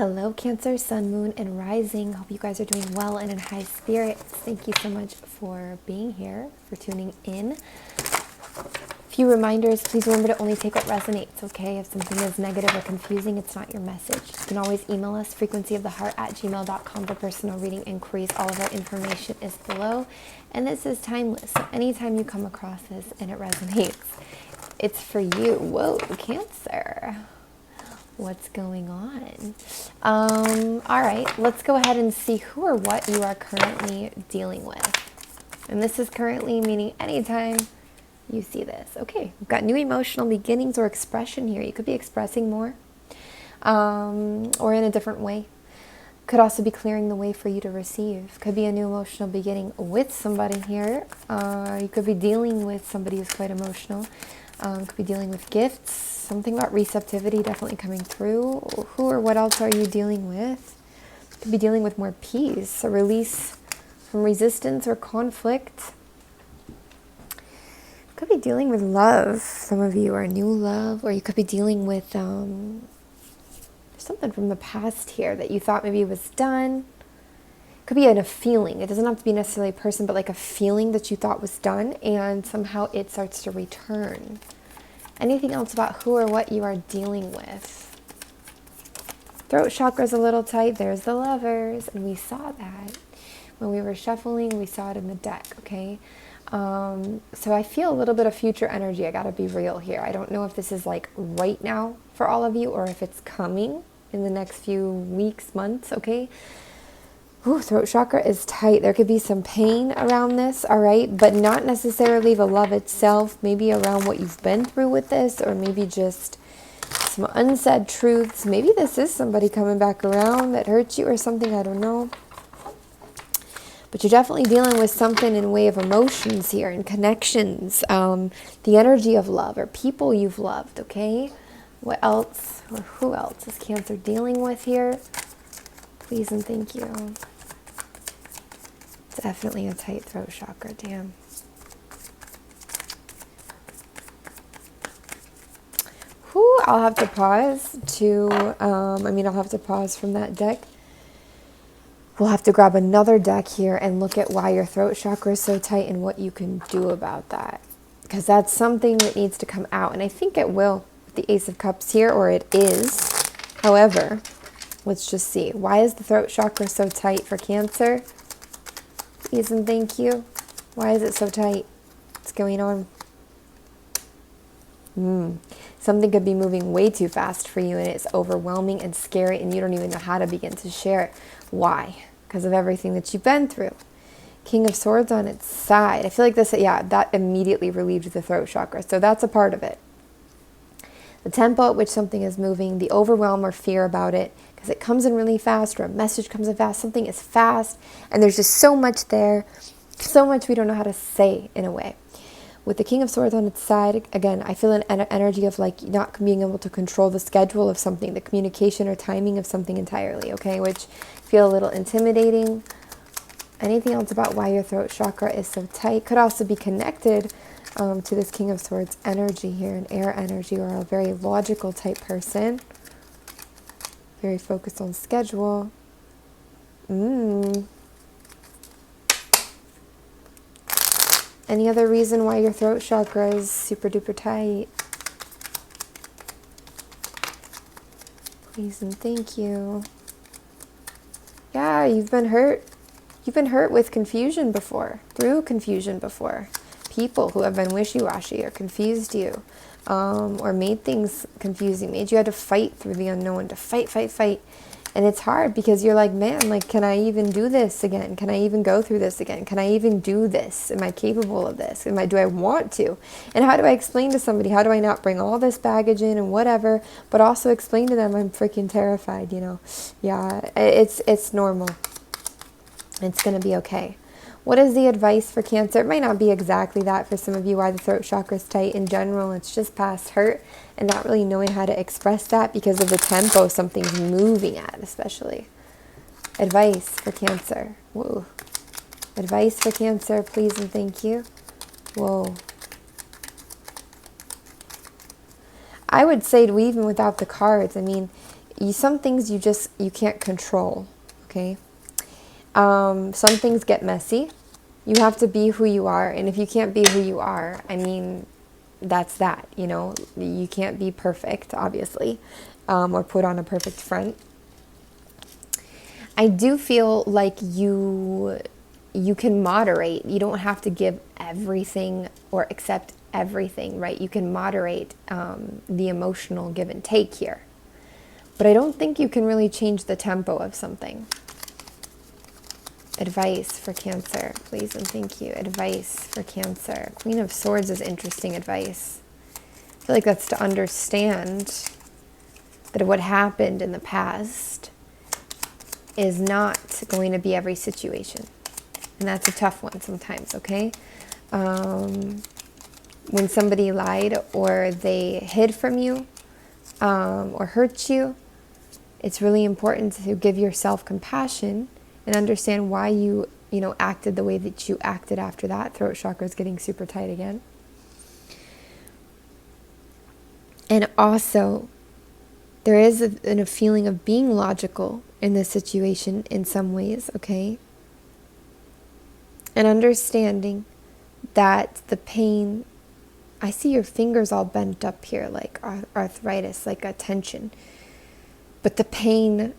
Hello, Cancer, Sun, Moon, and Rising. Hope you guys are doing well and in high spirits. Thank you so much for being here, for tuning in. A few reminders, please remember to only take what resonates, okay? If something is negative or confusing, it's not your message. You can always email us, frequencyoftheheart@gmail.com for personal reading inquiries. All of our information is below. And this is timeless, so anytime you come across this and it resonates, it's for you. Whoa, Cancer. What's going on? All right, let's go ahead and see who or what you are currently dealing with. And this is currently meaning anytime you see this. Okay, we've got new emotional beginnings or expression here. You could be expressing more or in a different way. Could also be clearing the way for you to receive. Could be a new emotional beginning with somebody here. You could be dealing with somebody who's quite emotional. Could be dealing with gifts. Something about receptivity definitely coming through. Who or what else are you dealing with? Could be dealing with more peace, a release from resistance or conflict. Could be dealing with love. Some of you are new love, or you could be dealing with something from the past here that you thought maybe was done. Could be in a feeling. It doesn't have to be necessarily a person, but like a feeling that you thought was done, and somehow it starts to return. Anything else about who or what you are dealing with? Throat chakra's a little tight. There's the Lovers, and we saw that when we were shuffling. We saw it in the deck, okay? So I feel a little bit of future energy. I gotta be real here. I don't know if this is like right now for all of you or if it's coming in the next few weeks, months, okay? Ooh, throat chakra is tight. There could be some pain around this, all right? But not necessarily the love itself. Maybe around what you've been through with this, or maybe just some unsaid truths. Maybe this is somebody coming back around that hurt you or something. I don't know. But you're definitely dealing with something in way of emotions here and connections. The energy of love or people you've loved, okay? What else or who else is Cancer dealing with here? Please and thank you. Definitely a tight throat chakra, damn. Whew, I'll have to pause to, I'll have to pause from that deck. We'll have to grab another deck here and look at why your throat chakra is so tight and what you can do about that. Because that's something that needs to come out. And I think it will with the Ace of Cups here, or it is. However, let's just see. Why is the throat chakra so tight for Cancer? Please and thank you. Why is it so tight? What's going on? Something could be moving way too fast for you and it's overwhelming and scary and you don't even know how to begin to share it. Why? Because of everything that you've been through. King of Swords on its side. I feel like this, that immediately relieved the throat chakra. So that's a part of it. The tempo at which something is moving, the overwhelm or fear about it, because it comes in really fast, or a message comes in fast, something is fast, and there's just so much there, so much we don't know how to say in a way. With the King of Swords on its side, again, I feel an energy of like not being able to control the schedule of something, the communication or timing of something entirely, okay, which feel a little intimidating. Anything else about why your throat chakra is so tight? Could also be connected to this King of Swords energy here, an air energy, or a very logical type person. Very focused on schedule. Any other reason why your throat chakra is super duper tight? Please and thank you. Yeah, you've been hurt. You've been hurt with confusion before, through confusion before. People who have been wishy-washy or confused you, or made things confusing, made you had to fight through the unknown, to fight. And it's hard because you're like, man, like, can I even do this again? Can I even go through this again? Can I even do this? Am I capable of this? Do I want to? And how do I explain to somebody? How do I not bring all this baggage in and whatever, but also explain to them I'm freaking terrified, you know? Yeah, it's normal. It's going to be okay. What is the advice for Cancer? It might not be exactly that for some of you, why the throat chakra is tight. In general, it's just past hurt and not really knowing how to express that because of the tempo something's moving at, especially. Advice for Cancer. Whoa. Advice for Cancer, please and thank you. Whoa. I would say, even without the cards, I mean, some things you can't control, okay? Some things get messy. You have to be who you are, and if you can't be who you are, I mean, that's that, you know? You can't be perfect, obviously, or put on a perfect front. I do feel like you can moderate. You don't have to give everything or accept everything, right? You can moderate the emotional give and take here. But I don't think you can really change the tempo of something. Advice for Cancer, please and thank you. Advice for Cancer. Queen of Swords is interesting advice. I feel like that's to understand that what happened in the past is not going to be every situation. And that's a tough one sometimes, okay? When somebody lied or they hid from you or hurt you, it's really important to give yourself compassion and understand why you acted the way that you acted after that. Throat chakra is getting super tight again. And also, there is a feeling of being logical in this situation in some ways, okay? And understanding that the pain, I see your fingers all bent up here like arthritis, like a tension. But the pain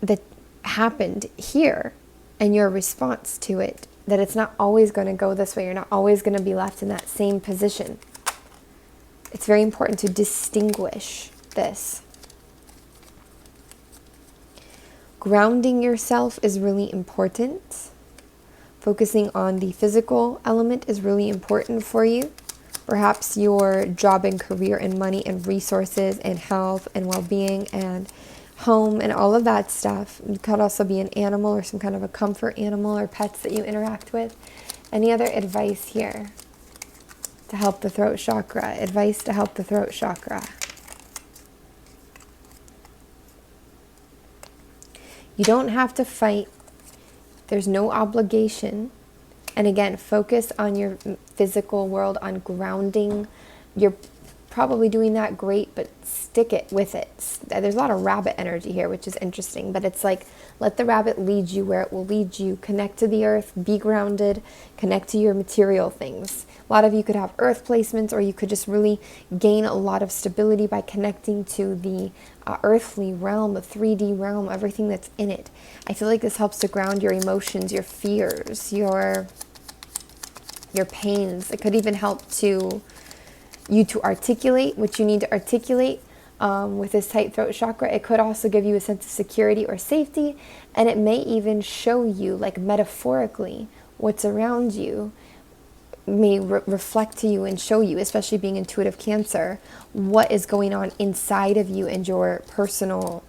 that happened here and your response to it, that it's not always going to go this way. You're not always going to be left in that same position. It's very important to distinguish this. Grounding yourself is really important. Focusing on the physical element is really important for you. Perhaps your job and career and money and resources and health and well-being and home and all of that stuff. It could also be an animal or some kind of a comfort animal or pets that you interact with. Any other advice here to help the throat chakra? Advice to help the throat chakra. You don't have to fight. There's no obligation. And again, focus on your physical world, on grounding. You're probably doing that great, but stick it with it. There's a lot of rabbit energy here, which is interesting, but it's like, let the rabbit lead you where it will lead you. Connect to the earth, be grounded, connect to your material things. A lot of you could have earth placements, or you could just really gain a lot of stability by connecting to the earthly realm, the 3D realm, everything that's in it. I feel like this helps to ground your emotions, your fears, your pains. It could even help you to articulate what you need to articulate with this tight throat chakra. It could also give you a sense of security or safety, and it may even show you, like metaphorically, what's around you may reflect to you and show you, especially being intuitive Cancer, what is going on inside of you and your personal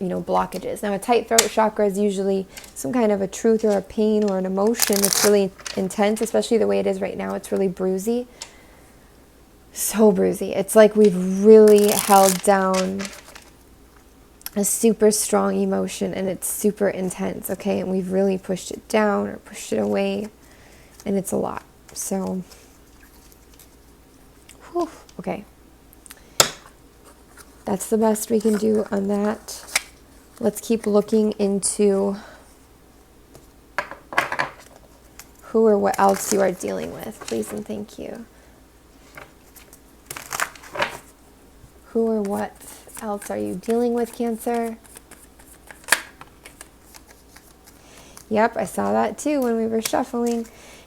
blockages. Now, a tight throat chakra is usually some kind of a truth or a pain or an emotion that's really intense, especially the way it is right now. It's really bruisey. So bruisey. It's like we've really held down a super strong emotion and it's super intense, okay? And we've really pushed it down or pushed it away, and it's a lot. So, whew, okay. That's the best we can do on that. Let's keep looking into who or what else you are dealing with, please and thank you. Who or what else are you dealing with, Cancer? Yep, I saw that too when we were shuffling.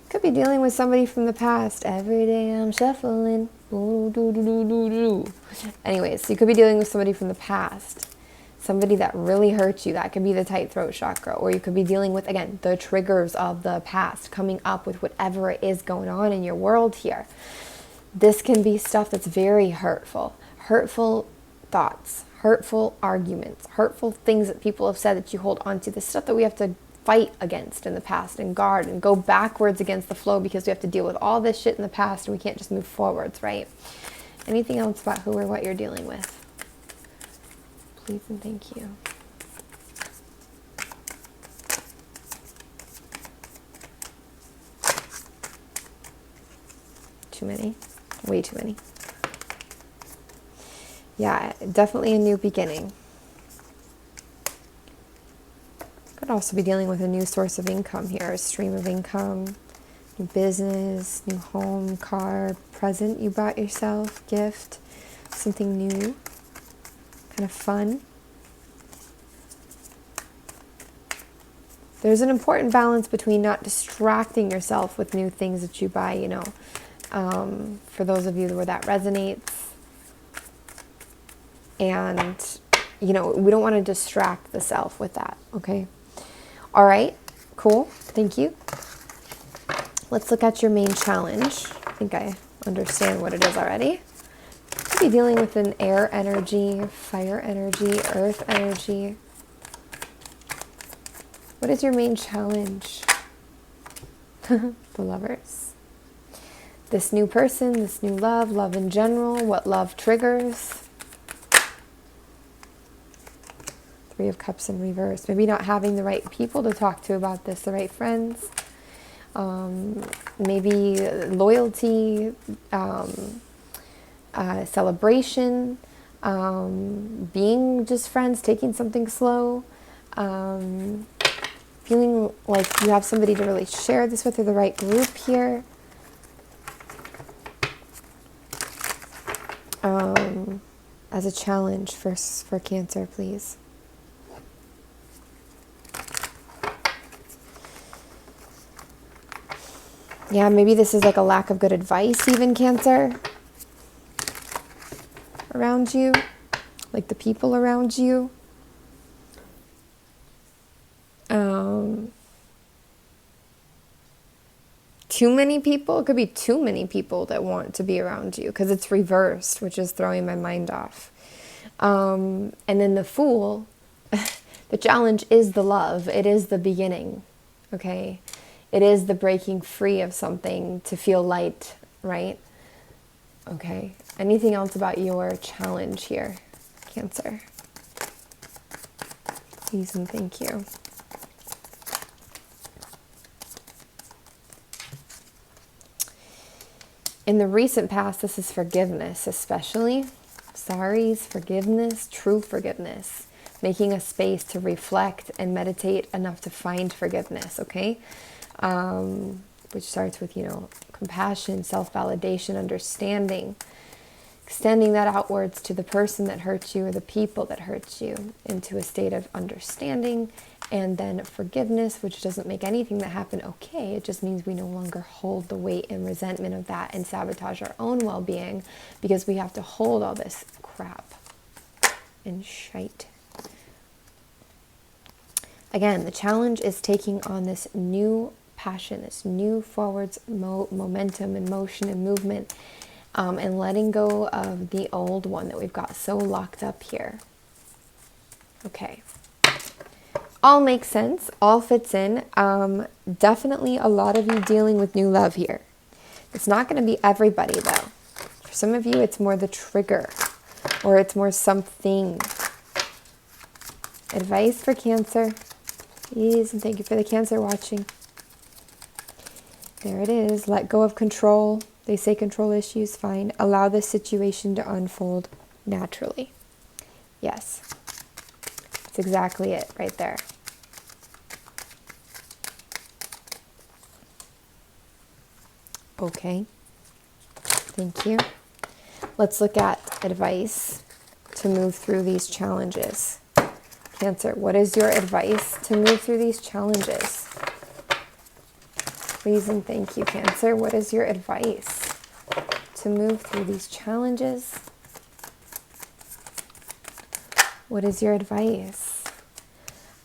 Could be dealing with somebody from the past. Every day I'm shuffling. Anyways, you could be dealing with somebody from the past. Somebody that really hurt you. That could be the tight throat chakra. Or you could be dealing with, again, the triggers of the past, coming up with whatever it is going on in your world here. This can be stuff that's very hurtful. Hurtful thoughts, hurtful arguments, hurtful things that people have said that you hold on to. The stuff that we have to fight against in the past and guard and go backwards against the flow because we have to deal with all this shit in the past and we can't just move forwards, right? Anything else about who or what you're dealing with? Please and thank you. Too many? Way too many. Yeah, definitely a new beginning. Could also be dealing with a new source of income here, a stream of income, new business, new home, car, present you bought yourself, gift, something new, kind of fun. There's an important balance between not distracting yourself with new things that you buy, you know. For those of you where that resonates. And, you know, we don't want to distract the self with that, okay? All right, cool, thank you. Let's look at your main challenge. I think I understand what it is already. Could be dealing with an air energy, fire energy, earth energy. What is your main challenge? The Lovers. This new person, this new love, love in general, what love triggers. Three of Cups in reverse. Maybe not having the right people to talk to about this, the right friends. Maybe loyalty, celebration, being just friends, taking something slow, feeling like you have somebody to really share this with, or the right group here. As a challenge for Cancer, please. Yeah, maybe this is like a lack of good advice, even, Cancer, around you, like the people around you. Too many people. It could be too many people that want to be around you because it's reversed, which is throwing my mind off. And then the Fool, the challenge is the love. It is the beginning, okay? It is the breaking free of something to feel light, right? Okay. Anything else about your challenge here, Cancer? Please and thank you. In the recent past, this is forgiveness, especially. Sorries, forgiveness, true forgiveness. Making a space to reflect and meditate enough to find forgiveness, okay? Which starts with, you know, compassion, self-validation, understanding. Extending that outwards to the person that hurt you or the people that hurt you into a state of understanding, and then forgiveness, which doesn't make anything that happened okay. It just means we no longer hold the weight and resentment of that and sabotage our own well-being because we have to hold all this crap and shite. Again, the challenge is taking on this new passion, this new forwards momentum and motion and movement, and letting go of the old one that we've got so locked up here. Okay. All makes sense. All fits in. Definitely a lot of you dealing with new love here. It's not going to be everybody, though. For some of you, it's more the trigger, or it's more something. Advice for Cancer. Please, and thank you for the Cancer watching. There it is. Let go of control. They say control issues, fine. Allow this situation to unfold naturally. Yes. That's exactly it right there. Okay. Thank you. Let's look at advice to move through these challenges. Cancer, what is your advice to move through these challenges? Please and thank you, Cancer. What is your advice to move through these challenges? What is your advice?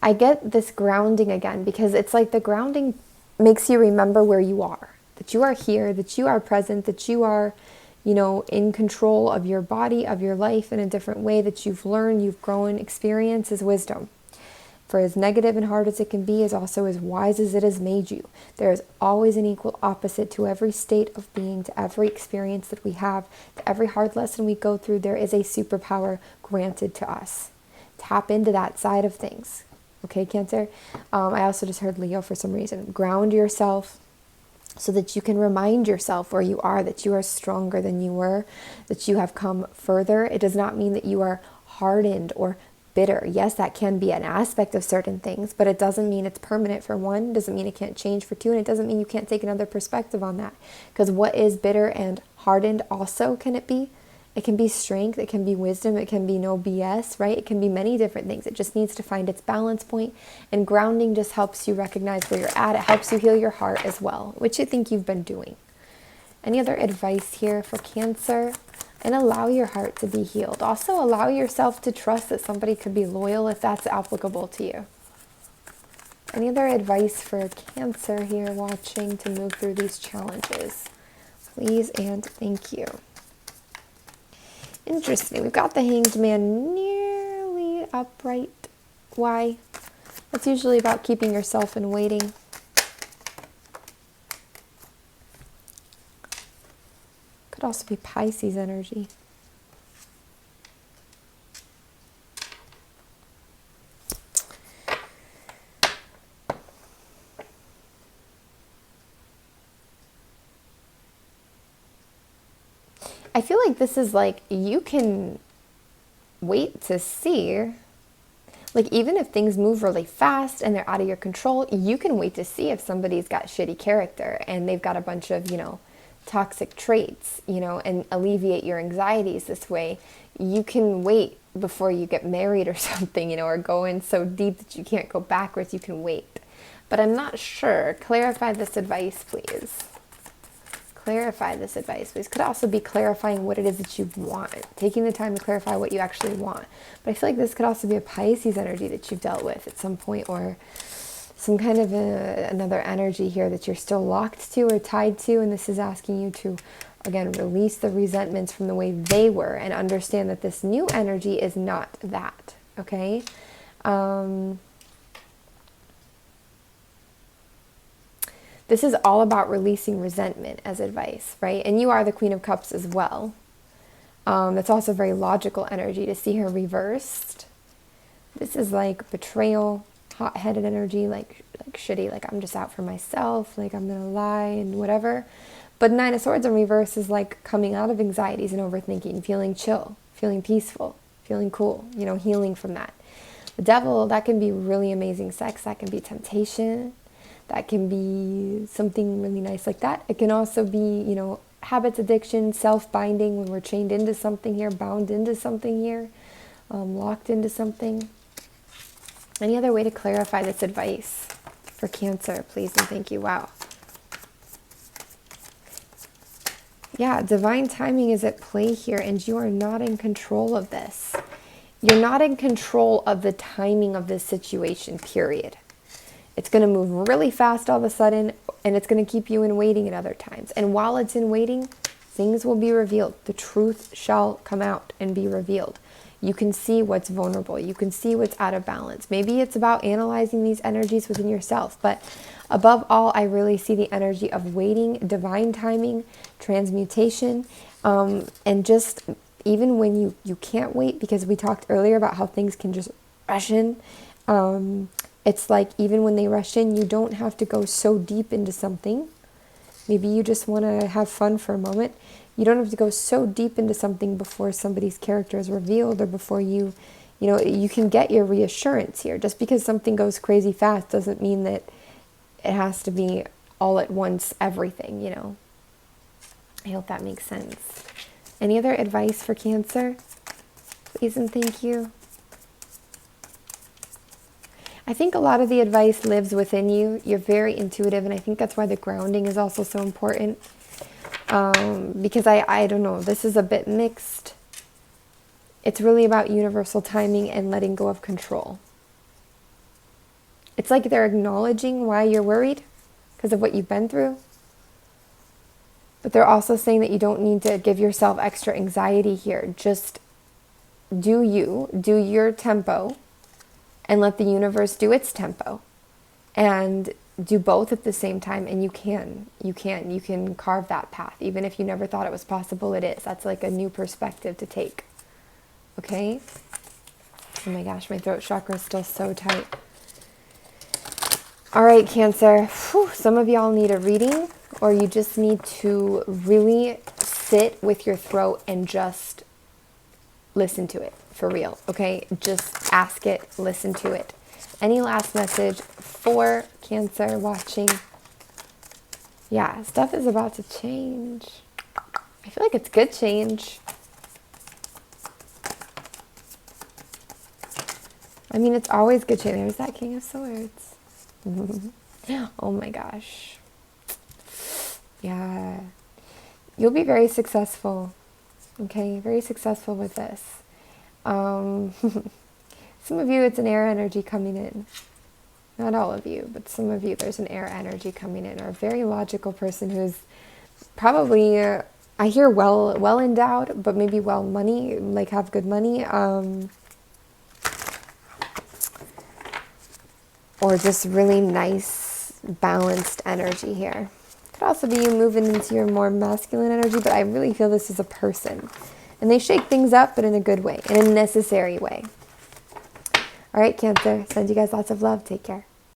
I get this grounding again because it's like the grounding makes you remember where you are. That you are here, that you are present, that you are, you know, in control of your body, of your life in a different way, that you've learned, you've grown. Experience is wisdom. For as negative and hard as it can be, is also as wise as it has made you. There is always an equal opposite to every state of being, to every experience that we have, to every hard lesson we go through. There is a superpower granted to us. Tap into that side of things. Okay, Cancer? I also just heard Leo for some reason. Ground yourself. so that you can remind yourself where you are, that you are stronger than you were, that you have come further. It does not mean that you are hardened or bitter. Yes, that can be an aspect of certain things, but it doesn't mean it's permanent for one, doesn't mean it can't change for two, and it doesn't mean you can't take another perspective on that. Because what is bitter and hardened also can it be? It can be strength, it can be wisdom, it can be no BS, right? It can be many different things. It just needs to find its balance point, and grounding just helps you recognize where you're at. It helps you heal your heart as well, which I think you've been doing. Any other advice here for Cancer? And allow your heart to be healed. Also allow yourself to trust that somebody could be loyal if that's applicable to you. Any other advice for Cancer here watching to move through these challenges? Please and thank you. Interesting. We've got the Hanged Man nearly upright. Why? That's usually about keeping yourself in waiting. Could also be Pisces energy. I feel like this is like, you can wait to see. Like, even if things move really fast and they're out of your control, you can wait to see if somebody's got shitty character and they've got a bunch of, toxic traits, and alleviate your anxieties this way. You can wait before you get married or something, or go in so deep that you can't go backwards. You can wait. But I'm not sure. Clarify this advice, please. Clarify this advice, please. Could also be clarifying what it is that you want. Taking the time to clarify what you actually want. But I feel like this could also be a Pisces energy that you've dealt with at some point, or some kind of another energy here that you're still locked to or tied to. And this is asking you to, again, release the resentments from the way they were and understand that this new energy is not that. Okay? This is all about releasing resentment as advice, right? And you are the Queen of Cups as well. That's also very logical energy to see her reversed. This is like betrayal, hot-headed energy, like shitty, like I'm just out for myself, like I'm gonna lie and whatever. But Nine of Swords in reverse is like coming out of anxieties and overthinking, feeling chill, feeling peaceful, feeling cool, healing from that. The Devil, that can be really amazing sex, that can be temptation. That can be something really nice like that. It can also be, habits, addiction, self-binding, when we're chained into something here, bound into something here, locked into something. Any other way to clarify this advice for Cancer, please and thank you. Wow. Yeah, divine timing is at play here, and you are not in control of this. You're not in control of the timing of this situation, period. It's going to move really fast all of a sudden, and it's going to keep you in waiting at other times. And while it's in waiting, things will be revealed. The truth shall come out and be revealed. You can see what's vulnerable. You can see what's out of balance. Maybe it's about analyzing these energies within yourself. But above all, I really see the energy of waiting, divine timing, transmutation, and just even when you can't wait, because we talked earlier about how things can just rush in. It's like even when they rush in, you don't have to go so deep into something. Maybe you just want to have fun for a moment. You don't have to go so deep into something before somebody's character is revealed, or before you can get your reassurance here. Just because something goes crazy fast doesn't mean that it has to be all at once, everything, I hope that makes sense. Any other advice for Cancer? Please and thank you. I think a lot of the advice lives within you. You're very intuitive, and I think that's why the grounding is also so important. Because I don't know, this is a bit mixed. It's really about universal timing and letting go of control. It's like they're acknowledging why you're worried because of what you've been through. But they're also saying that you don't need to give yourself extra anxiety here. Just do your tempo, and let the universe do its tempo, and do both at the same time. And you can carve that path. Even if you never thought it was possible, it is. That's like a new perspective to take. Okay? Oh my gosh, my throat chakra is still so tight. All right, Cancer. Whew, some of y'all need a reading. or you just need to really sit with your throat and just listen to it for real, okay? Just ask it, listen to it. Any last message for Cancer watching? Yeah, stuff is about to change. I feel like it's good change. I mean, it's always good change. There's that King of Swords. Oh my gosh. Yeah. You'll be very successful. Okay, very successful with this. Some of you, it's an air energy coming in. Not all of you, but some of you, there's an air energy coming in, or a very logical person who's probably, I hear well endowed, but maybe well money, like have good money, or just really nice, balanced energy here. Could also be you moving into your more masculine energy, but I really feel this is a person. And they shake things up, but in a good way, in a necessary way. All right, Cancer, send you guys lots of love. Take care.